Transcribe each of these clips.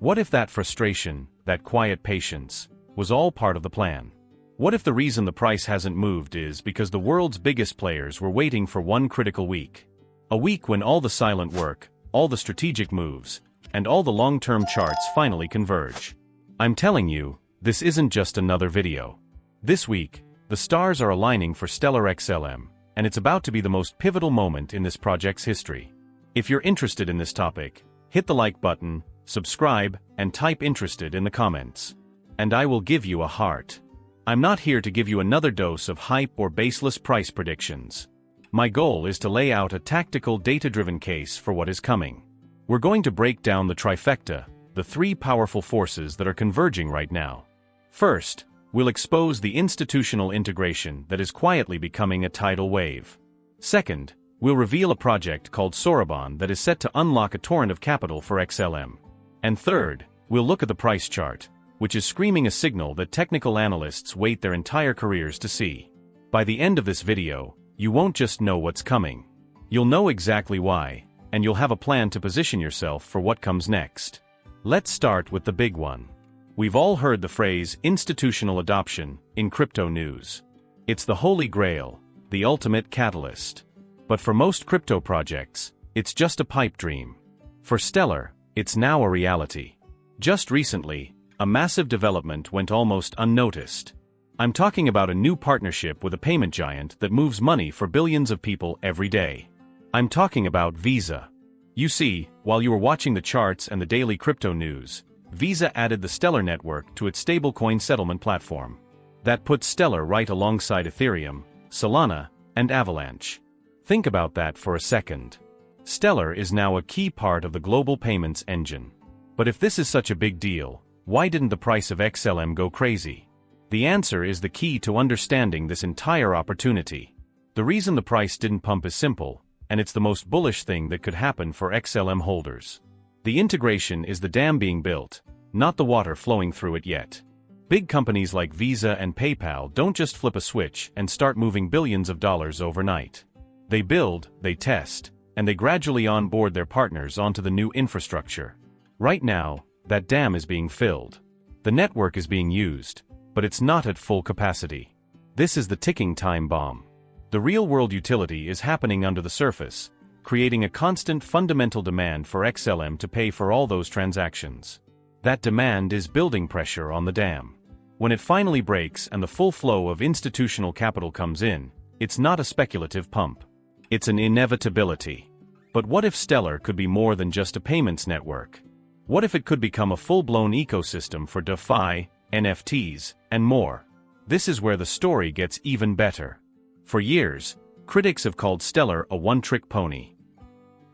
What if that frustration, that quiet patience, was all part of the plan? What if the reason the price hasn't moved is because the world's biggest players were waiting for one critical week? A week when all the silent work, all the strategic moves, and all the long-term charts finally converge. I'm telling you, this isn't just another video. This week, the stars are aligning for stellar XLM, and it's about to be the most pivotal moment in this project's history. If you're interested in this topic, hit the like button, subscribe, and type interested in the comments. And I will give you a heart. I'm not here to give you another dose of hype or baseless price predictions. My goal is to lay out a tactical data-driven case for what is coming. We're going to break down the trifecta, the three powerful forces that are converging right now. First, we'll expose the institutional integration that is quietly becoming a tidal wave. Second, we'll reveal a project called Soroban that is set to unlock a torrent of capital for XLM. And third, we'll look at the price chart, which is screaming a signal that technical analysts wait their entire careers to see. By the end of this video, you won't just know what's coming. You'll know exactly why, and you'll have a plan to position yourself for what comes next. Let's start with the big one. We've all heard the phrase institutional adoption in crypto news. It's the holy grail, the ultimate catalyst. But for most crypto projects, it's just a pipe dream. For Stellar, it's now a reality. Just recently, a massive development went almost unnoticed. I'm talking about a new partnership with a payment giant that moves money for billions of people every day. I'm talking about Visa. You see, while you were watching the charts and the daily crypto news, Visa added the Stellar network to its stablecoin settlement platform. That puts Stellar right alongside Ethereum, Solana, and Avalanche. Think about that for a second. Stellar is now a key part of the global payments engine. But if this is such a big deal, why didn't the price of XLM go crazy? The answer is the key to understanding this entire opportunity. The reason the price didn't pump is simple, and it's the most bullish thing that could happen for XLM holders. The integration is the dam being built, not the water flowing through it yet. Big companies like Visa and PayPal don't just flip a switch and start moving billions of dollars overnight. They build, they test, and they gradually onboard their partners onto the new infrastructure. Right now, that dam is being filled. The network is being used, but it's not at full capacity. This is the ticking time bomb. The real-world utility is happening under the surface, creating a constant fundamental demand for XLM to pay for all those transactions. That demand is building pressure on the dam. When it finally breaks and the full flow of institutional capital comes in, it's not a speculative pump. It's an inevitability. But what if Stellar could be more than just a payments network? What if it could become a full-blown ecosystem for DeFi, NFTs, and more? This is where the story gets even better. For years, critics have called Stellar a one-trick pony.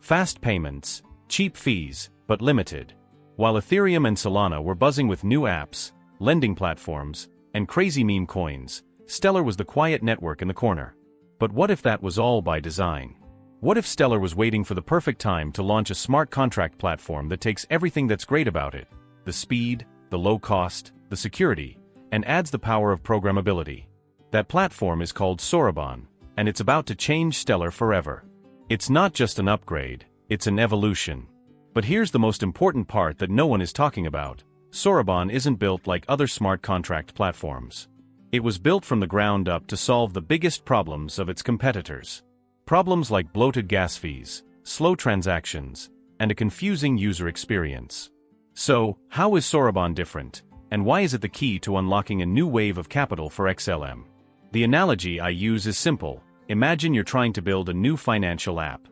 Fast payments, cheap fees, but limited. While Ethereum and Solana were buzzing with new apps, lending platforms, and crazy meme coins, Stellar was the quiet network in the corner. But what if that was all by design? What if Stellar was waiting for the perfect time to launch a smart contract platform that takes everything that's great about it, the speed, the low cost, the security, and adds the power of programmability? That platform is called Soroban, and it's about to change Stellar forever. It's not just an upgrade, it's an evolution. But here's the most important part that no one is talking about. Soroban isn't built like other smart contract platforms. It was built from the ground up to solve the biggest problems of its competitors. Problems like bloated gas fees, slow transactions, and a confusing user experience. So, how is Soroban different, and why is it the key to unlocking a new wave of capital for XLM? The analogy I use is simple. Imagine you're trying to build a new financial app.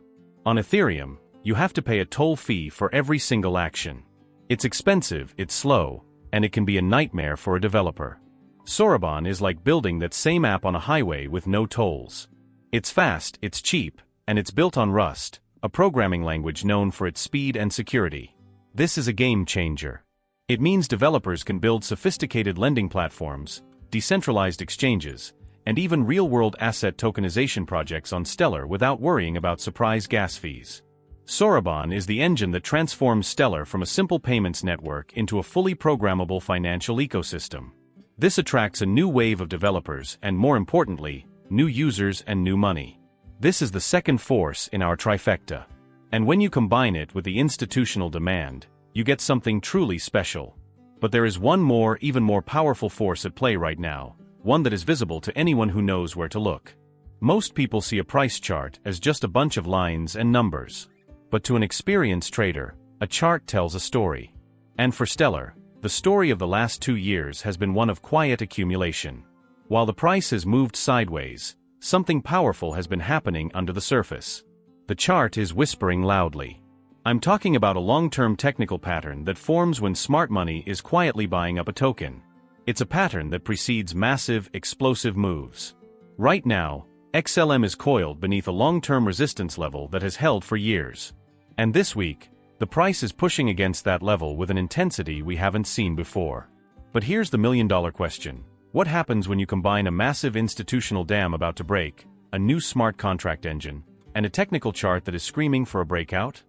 On Ethereum, you have to pay a toll fee for every single action. It's expensive, it's slow, and it can be a nightmare for a developer. Soroban is like building that same app on a highway with no tolls. It's fast, it's cheap, and it's built on Rust, a programming language known for its speed and security. This is a game changer. It means developers can build sophisticated lending platforms, decentralized exchanges, and even real-world asset tokenization projects on Stellar without worrying about surprise gas fees. Soroban is the engine that transforms Stellar from a simple payments network into a fully programmable financial ecosystem. This attracts a new wave of developers and, more importantly, new users and new money. This is the second force in our trifecta. And when you combine it with the institutional demand, you get something truly special. But there is one more, even more powerful force at play right now, one that is visible to anyone who knows where to look. Most people see a price chart as just a bunch of lines and numbers. But to an experienced trader, a chart tells a story. And for Stellar, the story of the last 2 years has been one of quiet accumulation. While the price has moved sideways, something powerful has been happening under the surface. The chart is whispering loudly. I'm talking about a long-term technical pattern that forms when smart money is quietly buying up a token. It's a pattern that precedes massive, explosive moves. Right now, XLM is coiled beneath a long-term resistance level that has held for years. And this week, the price is pushing against that level with an intensity we haven't seen before. But here's the million-dollar question. What happens when you combine a massive institutional dam about to break, a new smart contract engine, and a technical chart that is screaming for a breakout?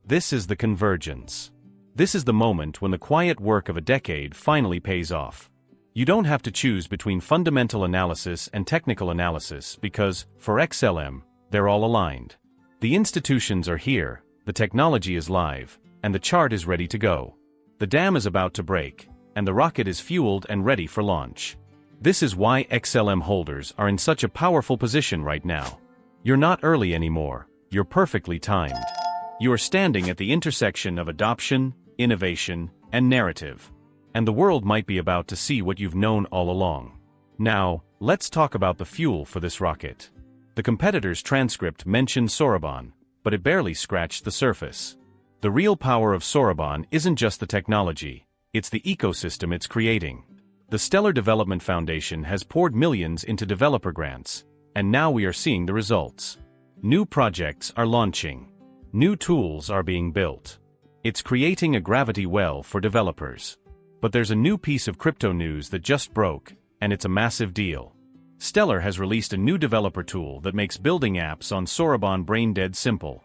This is the convergence. This is the moment when the quiet work of a decade finally pays off. You don't have to choose between fundamental analysis and technical analysis because, for XLM, they're all aligned. The institutions are here, the technology is live, and the chart is ready to go. The dam is about to break, and the rocket is fueled and ready for launch. This is why XLM holders are in such a powerful position right now. You're not early anymore, you're perfectly timed. You are standing at the intersection of adoption, innovation, and narrative. And the world might be about to see what you've known all along. Now, let's talk about the fuel for this rocket. The competitor's transcript mentioned Soroban, but it barely scratched the surface. The real power of Soroban isn't just the technology, it's the ecosystem it's creating. The Stellar Development Foundation has poured millions into developer grants, and now we are seeing the results. New projects are launching. New tools are being built. It's creating a gravity well for developers. But there's a new piece of crypto news that just broke, and it's a massive deal. Stellar has released a new developer tool that makes building apps on Soroban brain-dead simple.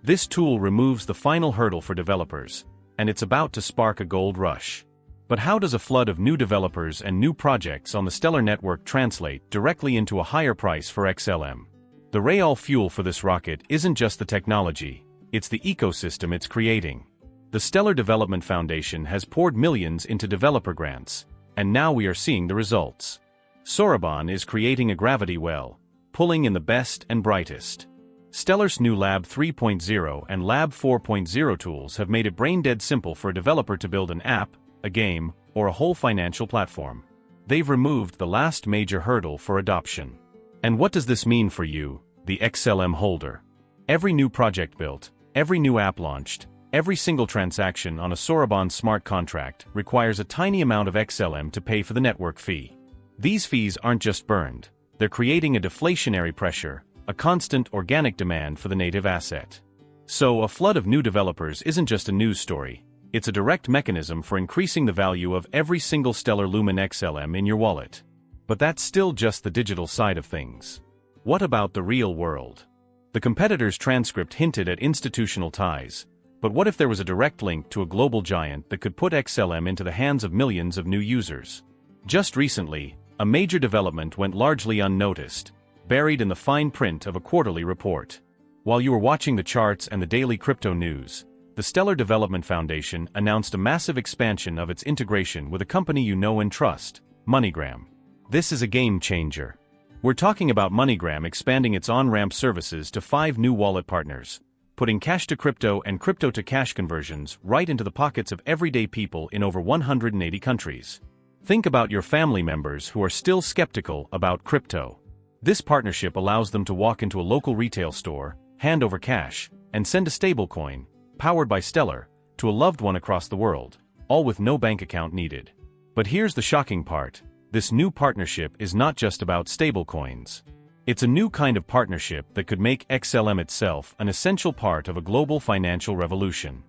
This tool removes the final hurdle for developers, and it's about to spark a gold rush. But how does a flood of new developers and new projects on the Stellar network translate directly into a higher price for XLM? The real fuel for this rocket isn't just the technology, it's the ecosystem it's creating. The Stellar Development Foundation has poured millions into developer grants, and now we are seeing the results. Soroban is creating a gravity well, pulling in the best and brightest. Stellar's new Lab 3.0 and Lab 4.0 tools have made it brain-dead simple for a developer to build an app, a game, or a whole financial platform. They've removed the last major hurdle for adoption. And what does this mean for you, the XLM holder? Every new project built, every new app launched, every single transaction on a Soroban smart contract requires a tiny amount of XLM to pay for the network fee. These fees aren't just burned, they're creating a deflationary pressure, a constant organic demand for the native asset. So a flood of new developers isn't just a news story, it's a direct mechanism for increasing the value of every single Stellar Lumen XLM in your wallet. But that's still just the digital side of things. What about the real world? The competitor's transcript hinted at institutional ties, but what if there was a direct link to a global giant that could put XLM into the hands of millions of new users? Just recently, a major development went largely unnoticed, buried in the fine print of a quarterly report. While you were watching the charts and the daily crypto news, the Stellar Development Foundation announced a massive expansion of its integration with a company you know and trust, MoneyGram. This is a game changer. We're talking about MoneyGram expanding its on-ramp services to 5 new wallet partners, putting cash-to-crypto and crypto-to-cash conversions right into the pockets of everyday people in over 180 countries. Think about your family members who are still skeptical about crypto. This partnership allows them to walk into a local retail store, hand over cash, and send a stablecoin, powered by Stellar, to a loved one across the world, all with no bank account needed. But here's the shocking part. This new partnership is not just about stablecoins. It's a new kind of partnership that could make XLM itself an essential part of a global financial revolution.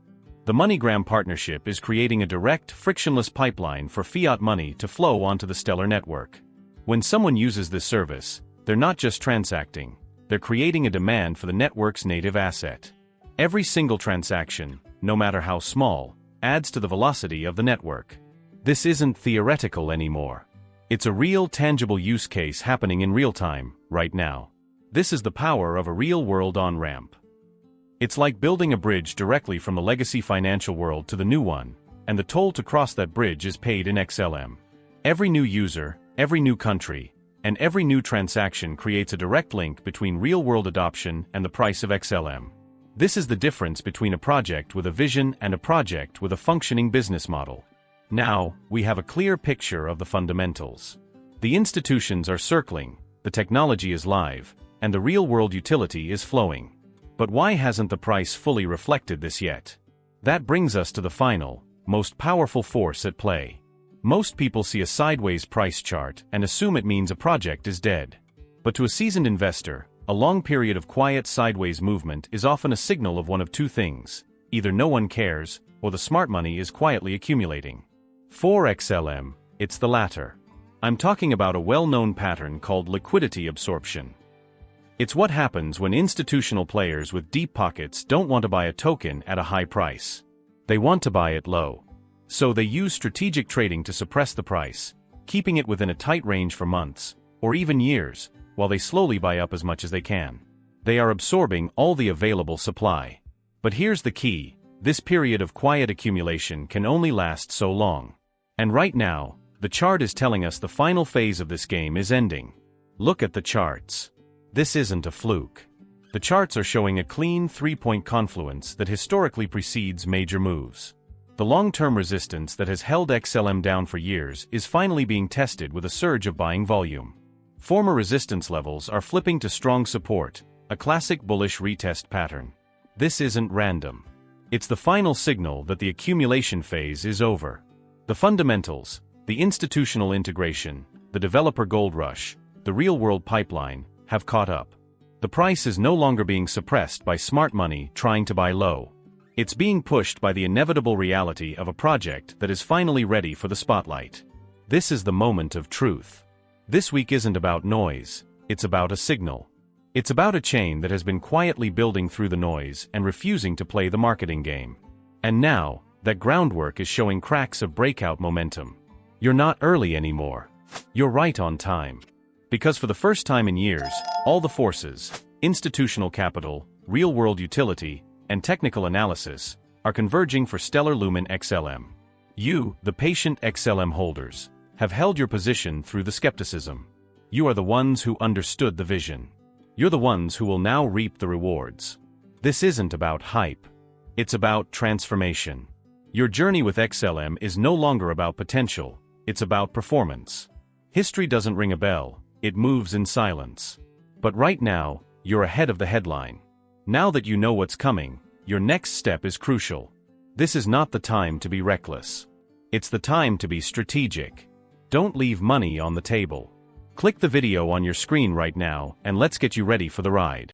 The MoneyGram partnership is creating a direct, frictionless pipeline for fiat money to flow onto the Stellar network. When someone uses this service, they're not just transacting, they're creating a demand for the network's native asset. Every single transaction, no matter how small, adds to the velocity of the network. This isn't theoretical anymore. It's a real, tangible use case happening in real time, right now. This is the power of a real-world on-ramp. It's like building a bridge directly from the legacy financial world to the new one, and the toll to cross that bridge is paid in XLM. Every new user, every new country, and every new transaction creates a direct link between real-world adoption and the price of XLM. This is the difference between a project with a vision and a project with a functioning business model. Now, we have a clear picture of the fundamentals. The institutions are circling, the technology is live, and the real-world utility is flowing. But why hasn't the price fully reflected this yet? That brings us to the final, most powerful force at play. Most people see a sideways price chart and assume it means a project is dead. But to a seasoned investor, a long period of quiet sideways movement is often a signal of one of two things: either no one cares, or the smart money is quietly accumulating. For XLM, it's the latter. I'm talking about a well-known pattern called liquidity absorption. It's what happens when institutional players with deep pockets don't want to buy a token at a high price. They want to buy it low. So they use strategic trading to suppress the price, keeping it within a tight range for months, or even years, while they slowly buy up as much as they can. They are absorbing all the available supply. But here's the key: this period of quiet accumulation can only last so long. And right now, the chart is telling us the final phase of this game is ending. Look at the charts. This isn't a fluke. The charts are showing a clean three-point confluence that historically precedes major moves. The long-term resistance that has held XLM down for years is finally being tested with a surge of buying volume. Former resistance levels are flipping to strong support, a classic bullish retest pattern. This isn't random. It's the final signal that the accumulation phase is over. The fundamentals, the institutional integration, the developer gold rush, the real-world pipeline, have caught up. The price is no longer being suppressed by smart money trying to buy low. It's being pushed by the inevitable reality of a project that is finally ready for the spotlight. This is the moment of truth. This week isn't about noise, it's about a signal. It's about a chain that has been quietly building through the noise and refusing to play the marketing game. And now, that groundwork is showing cracks of breakout momentum. You're not early anymore. You're right on time. Because for the first time in years, all the forces, institutional capital, real-world utility, and technical analysis, are converging for stellar Lumen XLM. You, the patient XLM holders, have held your position through the skepticism. You are the ones who understood the vision. You're the ones who will now reap the rewards. This isn't about hype. It's about transformation. Your journey with XLM is no longer about potential, it's about performance. History doesn't ring a bell, it moves in silence. But right now, you're ahead of the headline. Now that you know what's coming, your next step is crucial. This is not the time to be reckless. It's the time to be strategic. Don't leave money on the table. Click the video on your screen right now and let's get you ready for the ride.